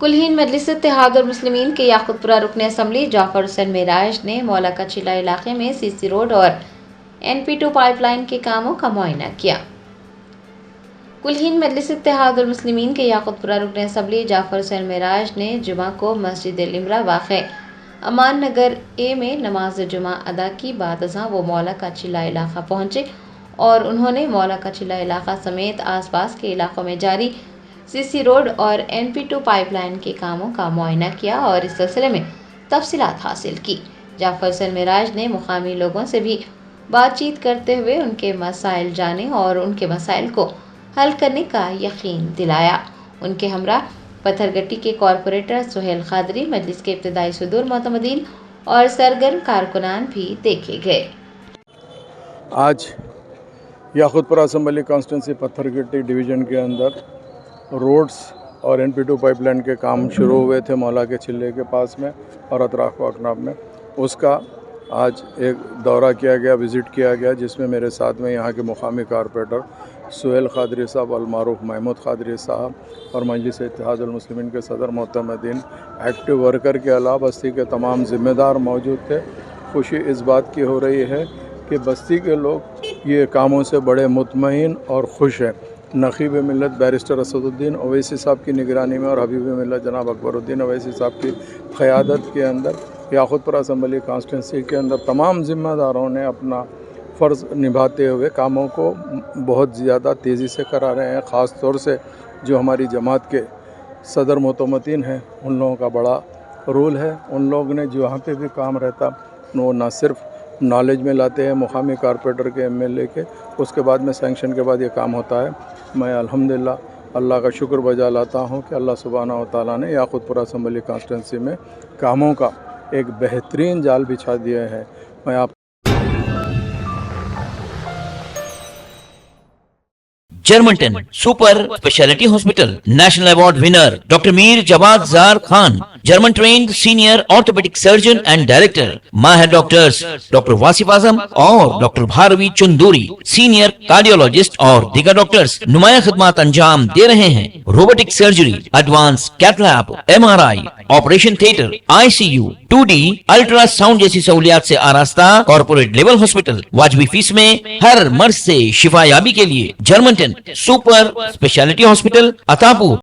کلہین مجلس اتحاد المسلمین کے یاقوتپورہ رکن اسمبلی جعفر حسین معراج نے مولا کا چیلہ علاقے میں سی سی روڈ اور NP2 پائپ لائن کے کاموں کا معائنہ کیا۔ کلہین مجلس اتحاد المسلمین کے یاقوتپورہ رکن اسمبلی جعفر حسین معراج نے جمعہ کو مسجد الامرا واقع امان نگر A میں نماز جمعہ ادا کی۔ بعد ازاں وہ مولا کا چیلہ علاقہ پہنچے اور انہوں نے مولا کا چیلہ علاقہ سمیت آس پاس کے علاقوں میں جاری سی سی روڈ اور NP2 پائپ لائن کے کاموں کا معائنہ کیا اور اس سلسلے میں تفصیلات حاصل کی۔ جعفر حسین معراج نے مقامی لوگوں سے بھی بات چیت کرتے ہوئے ان کے مسائل جانے اور ان کے مسائل کو حل کرنے کا یقین دلایا۔ ان کے ہمراہ پتھر گٹی کے کارپوریٹر سہیل قادری، مجلس کے ابتدائی صدور معتمدین اور سرگرم کارکنان بھی دیکھے گئے۔ آج یاقوتپورہ اسمبلی کانسٹیٹنسی پتھر گٹی ڈویژن کے اندر روڈز اور NP2 پائپ لائن کے کام شروع ہوئے تھے مولا کے چلے کے پاس میں اور اطراف و اکناب میں۔ اس کا آج ایک دورہ کیا گیا، وزٹ کیا گیا، جس میں میرے ساتھ میں یہاں کے مقامی کارپوریٹر سہیل قادری صاحب، المعروف محمود قادری صاحب اور مجلس اتحاد المسلمین کے صدر معتمدین، ایکٹیو ورکر کے علاوہ بستی کے تمام ذمہ دار موجود تھے۔ خوشی اس بات کی ہو رہی ہے کہ بستی کے لوگ یہ کاموں سے بڑے مطمئن اور خوش ہیں۔ نقیب ملت بیرسٹر اسد الدین اویسی صاحب کی نگرانی میں اور حبیب ملت جناب اکبر الدین اویسی صاحب کی قیادت کے اندر یاقوتپورہ اسمبلی کانسٹیٹنسی کے اندر تمام ذمہ داروں نے اپنا فرض نبھاتے ہوئے کاموں کو بہت زیادہ تیزی سے کرا رہے ہیں۔ خاص طور سے جو ہماری جماعت کے صدر معتمدین ہیں، ان لوگوں کا بڑا رول ہے۔ ان لوگ نے جہاں پہ بھی کام رہتا وہ نہ صرف نالج میں لاتے ہیں مقامی کارپوریٹر کے MLA کے، اس کے بعد میں سینکشن کے بعد یہ کام ہوتا ہے۔ میں الحمدللہ اللہ کا شکر بجا لاتا ہوں کہ اللہ سبحانہ و تعالیٰ نے یاقوتپورہ اسمبلی کانسٹیٹنسی میں کاموں کا ایک بہترین جال بچھا دیا ہے۔ میں آپ جرمنٹن super specialty hospital national award winner doctor Mir Jawad Zar Khan, German trained senior orthopaedic surgeon and director, ماہر ڈاکٹرز ڈاکٹر واصف اعظم اور doctor Bharvi Chandori, senior cardiologist اور دیگر ڈاکٹرز نمایاں خدمات انجام دے رہے ہیں۔ Robotic surgery, advance cath lab, MRI، operation theatre, ICU، 2D ultrasound جیسی سہولیات سے آراستہ کارپوریٹ لیول ہاسپٹل، واجبی فیس میں ہر مرض سے شفا یابی کے لیے جرمنٹن سپر اسپیشلٹی ہاسپٹل، عطاپور۔